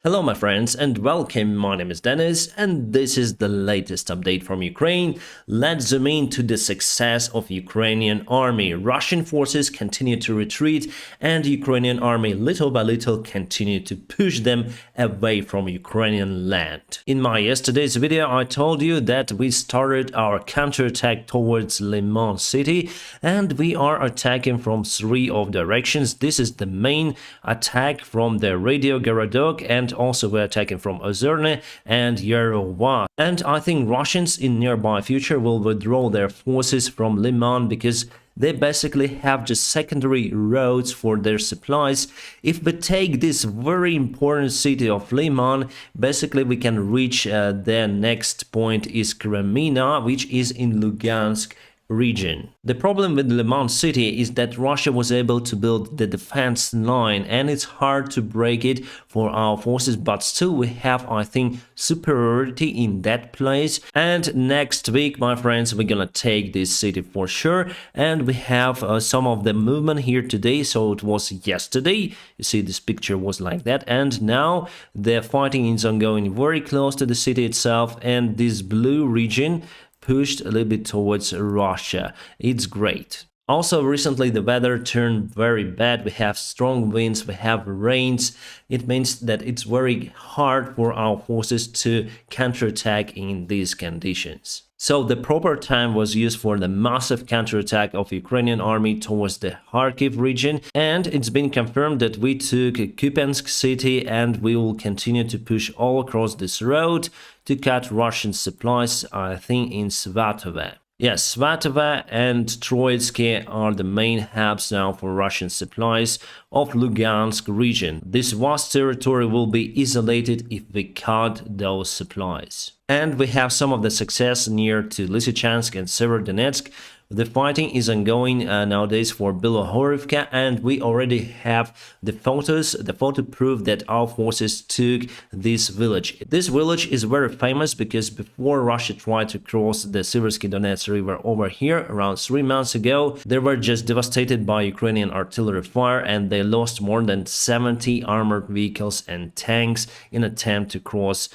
Hello my friends and welcome, my name is Dennis and this is the latest update from Ukraine. Let's zoom into the success of Ukrainian army. Russian forces continue to retreat and Ukrainian army little by little continue to push them away from Ukrainian land. In my yesterday's video I told you that we started our counterattack towards Liman city and we are attacking from three of directions. This is the main attack from the radio Belgorod, and also we're attacking from Ozerne and Yerevan. And I think Russians in nearby future will withdraw their forces from Liman because they basically have just secondary roads for their supplies. If we take this very important city of Liman, basically we can reach their next point is Crimea, which is in Lugansk region. The problem with Liman city is that Russia was able to build the defense line and it's hard to break it for our forces, but still we have, I think, superiority in that place. And next week, my friends, we're gonna take this city for sure. And we have some of the movement here today. So it was yesterday, you see this picture was like that, and now the fighting is ongoing very close to the city itself, and this blue region pushed a little bit towards Russia. It's great. Also, recently the weather turned very bad. We have strong winds, we have rains. It means that it's very hard for our forces to counterattack in these conditions. So the proper time was used for the massive counterattack of Ukrainian army towards the Kharkiv region, and it's been confirmed that we took Kupiansk city and we will continue to push all across this road to cut Russian supplies, I think in Svatove. Yes, Svatove and Troitsky are the main hubs now for Russian supplies of Lugansk region. This vast territory will be isolated if we cut those supplies. And we have some of the success near to Lysychansk and Severodonetsk. The fighting is ongoing nowadays for Belgorod, and we already have the photos. The photo proof that our forces took this village. This village is very famous because before Russia tried to cross the Seversky Donets river over here around 3 months ago, they were just devastated by Ukrainian artillery fire and they lost more than 70 armored vehicles and tanks in attempt to cross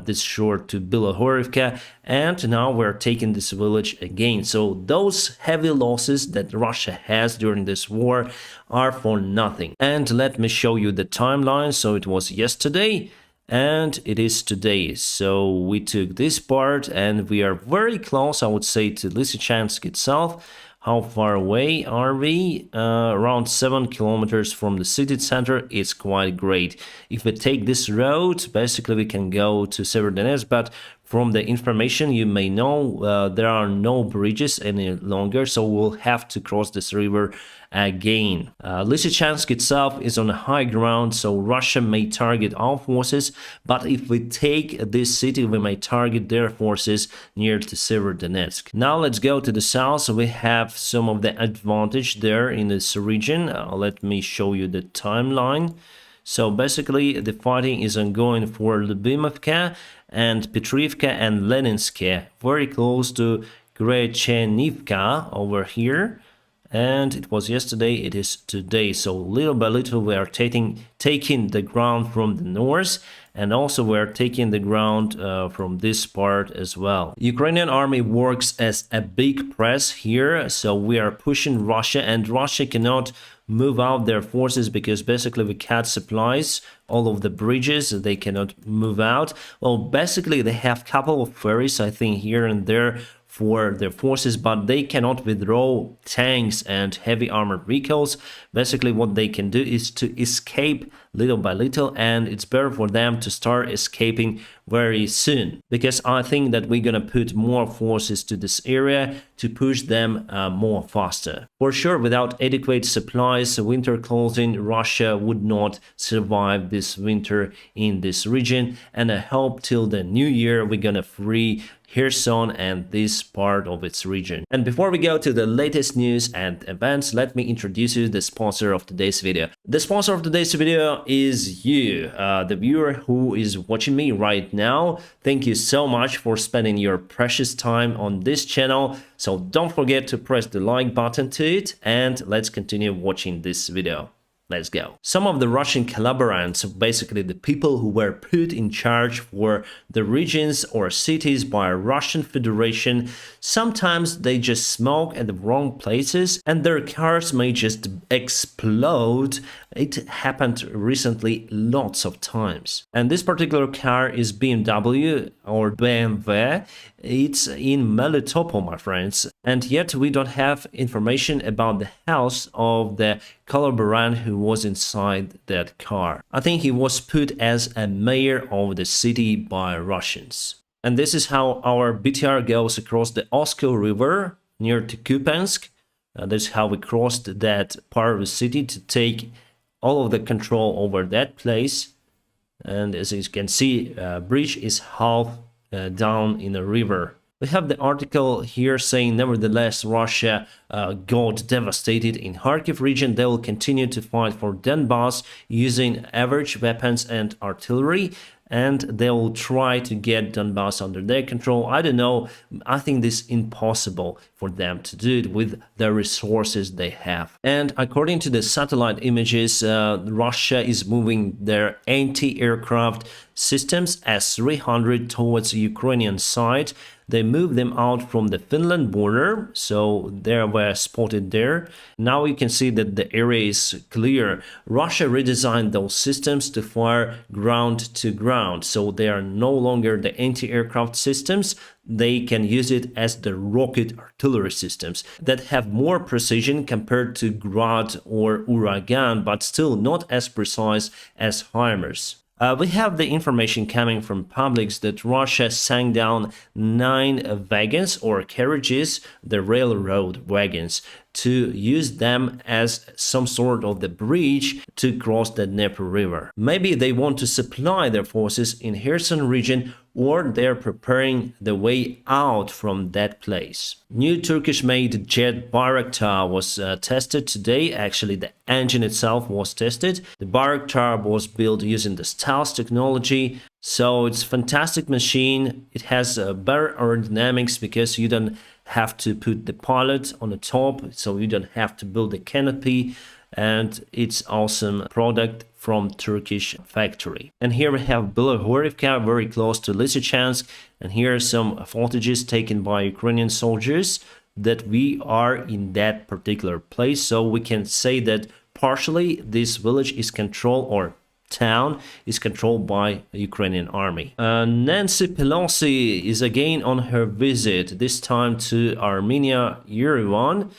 this shore to Belgorod. And now we're taking this village again. So those heavy losses that Russia has during this war are for nothing. And let me show you the timeline. So it was yesterday and it is today. So we took this part and we are very close, I would say, to Lysychansk itself. How far away are we? Around 7 kilometers from the city center. It's quite great. If we take this road, basically we can go to Severodonetsk, but from the information you may know, there are no bridges any longer, so we'll have to cross this river again. Lysychansk itself is on high ground, so Russia may target our forces, but if we take this city, we may target their forces near to Severodonetsk. Now let's go to the south. So we have some of the advantage there in this region. Let me show you the timeline. So basically the fighting is ongoing for Lyubimovka and Petrivka and Leninska, very close to Grechenivka over here. And it was yesterday, it is today. So little by little we are taking the ground from the north, and also we are taking the ground from this part as well. Ukrainian army works as a big press here, so we are pushing Russia, and Russia cannot move out their forces because basically we cut supplies, all of the bridges, they cannot move out. Well, basically they have a couple of ferries, I think, here and there for their forces, but they cannot withdraw tanks and heavy armored vehicles. Basically what they can do is to escape little by little, and it's better for them to start escaping very soon, because I think that we're gonna put more forces to this area to push them more faster. For sure, without adequate supplies, winter clothing, Russia would not survive this winter in this region, and I hope till the new year we're gonna free Kherson and this part of its region. And before we go to the latest news and events, let me introduce you the sponsor of today's video. The sponsor of today's video is you, the viewer who is watching me right now. Thank you so much for spending your precious time on this channel. So don't forget to press the like button to it, and let's continue watching this video. Let's go. Some of the Russian collaborators, basically the people who were put in charge for the regions or cities by Russian Federation, sometimes they just smoke at the wrong places and their cars may just explode. It happened recently lots of times. And this particular car is BMW or BMW. It's in Melitopol, my friends. And yet we don't have information about the house of the collaborant who was inside that car. I think he was put as a mayor of the city by Russians. And this is how our BTR goes across the Osko River near to Kupiansk. That's how we crossed that part of the city to take all of the control over that place. And as you can see, bridge is half down in the river. We have the article here saying, nevertheless, Russia got devastated in Kharkiv region. They will continue to fight for Donbass using average weapons and artillery, and they will try to get Donbass under their control. I don't know. I think this is impossible for them to do it with the resources they have. And according to the satellite images, Russia is moving their anti-aircraft systems S-300 towards the Ukrainian side. They moved them out from the Finland border, so they were spotted there. Now you can see that the area is clear. Russia redesigned those systems to fire ground to ground, so they are no longer the anti-aircraft systems. They can use it as the rocket artillery systems that have more precision compared to Grad or Uragan, but still not as precise as HIMARS. We have the information coming from publics that Russia sank down 9 wagons or carriages, the railroad wagons, to use them as some sort of the bridge to cross the Dnieper River. Maybe they want to supply their forces in Kherson region, or they're preparing the way out from that place. New Turkish-made jet Bayraktar was tested today. Actually, the engine itself was tested. The Bayraktar was built using the stealth technology. So it's a fantastic machine. It has better aerodynamics because you don't have to put the pilot on the top, so you don't have to build the canopy, and it's awesome product from Turkish factory. And here we have Belgorod, very close to Lysychansk, and here are some footages taken by Ukrainian soldiers that we are in that particular place. So we can say that partially this village is controlled, or town is controlled by the Ukrainian army. Nancy Pelosi is again on her visit, this time to Armenia, Yerevan.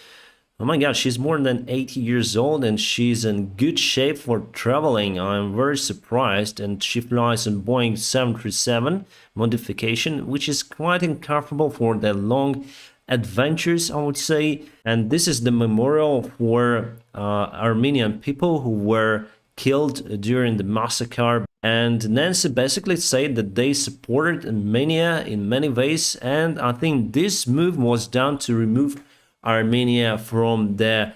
Oh my god, she's more than 80 years old and she's in good shape for traveling. I'm very surprised, and she flies in Boeing 737 modification, which is quite uncomfortable for the long adventures, I would say. And this is the memorial for Armenian people who were killed during the massacre. And Nancy basically said that they supported Armenia in many ways, and I think this move was done to remove Armenia from the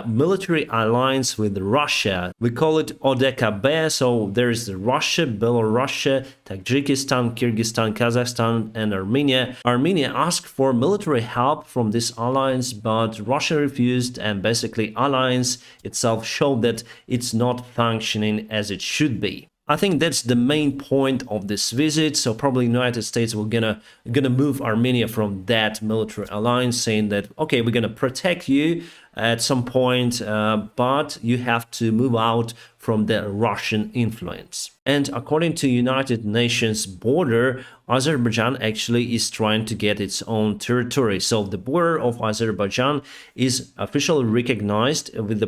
military alliance with Russia. We call it ODKB, so there is Russia, Belarus, Tajikistan, Kyrgyzstan, Kazakhstan, and Armenia. Armenia asked for military help from this alliance, but Russia refused, and basically alliance itself showed that it's not functioning as it should be. I think that's the main point of this visit. So probably United States will gonna move Armenia from that military alliance, saying that okay, we're gonna protect you at some point, but you have to move out from the Russian influence. And according to United Nations border, Azerbaijan actually is trying to get its own territory. So the border of Azerbaijan is officially recognized with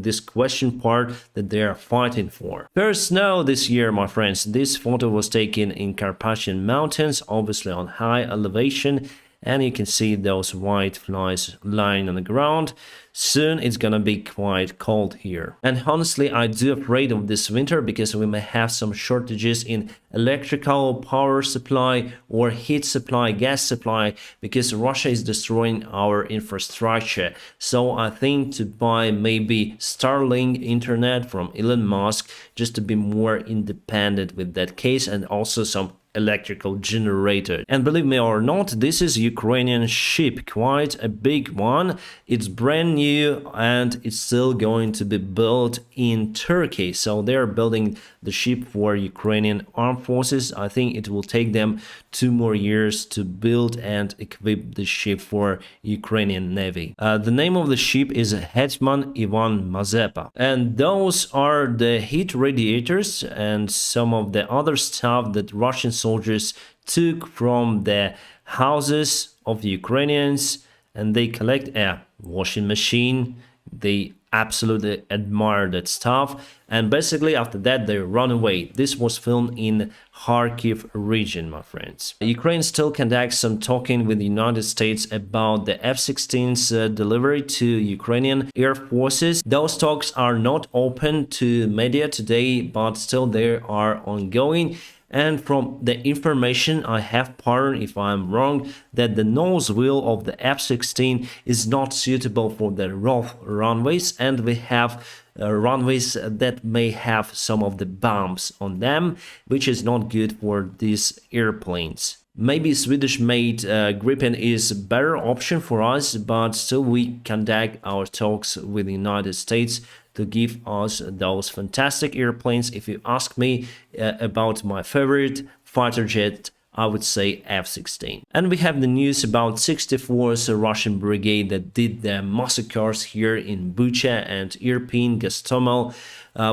this question part that they are fighting for. First snow this year, my friends. This photo was taken in Carpathian Mountains, obviously on high elevation. And you can see those white flies lying on the ground. Soon it's gonna be quite cold here. And honestly, I do afraid of this winter because we may have some shortages in electrical power supply or heat supply, gas supply, because Russia is destroying our infrastructure. So I think to buy maybe Starlink internet from Elon Musk just to be more independent with that case, and also some electrical generator. And believe me or not, this is Ukrainian ship, quite a big one. It's brand new and it's still going to be built in Turkey. So they're building the ship for Ukrainian armed forces. I think it will take them 2 more years to build and equip the ship for Ukrainian Navy. The name of the ship is Hetman Ivan Mazepa. And those are the heat radiators and some of the other stuff that Russian soldiers took from the houses of the Ukrainians, and they collect a washing machine. They absolutely admire that stuff, and basically after that they run away. This was filmed in Kyiv region, my friends. Ukraine still conducts some talking with the United States about the F-16's delivery to Ukrainian Air Forces. Those talks are not open to media today, but still they are ongoing. And from the information I have, pardon if I'm wrong, that the nose wheel of the F-16 is not suitable for the rough runways, and we have runways that may have some of the bumps on them, which is not good for these airplanes. Maybe Swedish-made Gripen is a better option for us, but still we conduct our talks with the United States to give us those fantastic airplanes. If you ask me about my favorite fighter jet, I would say F-16. And we have the news about 64th Russian Brigade that did the massacres here in Bucha and Irpin, Gostomel.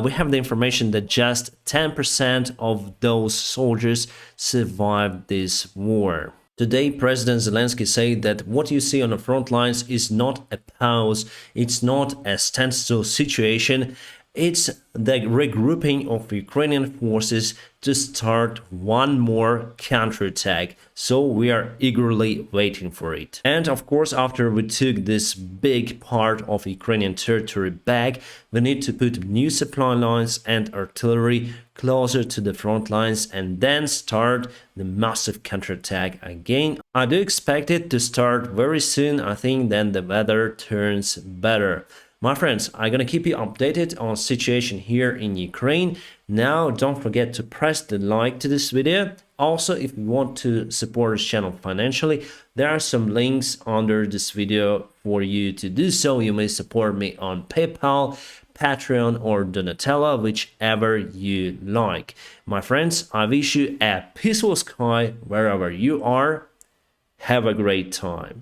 We have the information that just 10% of those soldiers survived this war. Today, President Zelensky said that what you see on the front lines is not a pause, it's not a standstill situation, it's the regrouping of Ukrainian forces to start one more counterattack. So we are eagerly waiting for it. And of course, after we took this big part of Ukrainian territory back, we need to put new supply lines and artillery closer to the front lines and then start the massive counterattack again. I do expect it to start very soon. I think then the weather turns better. My friends, I'm gonna keep you updated on situation here in Ukraine. Now, don't forget to press the like to this video. Also, if you want to support this channel financially, there are some links under this video for you to do so. You may support me on PayPal, Patreon, or Donatella, whichever you like. My friends, I wish you a peaceful sky wherever you are. Have a great time.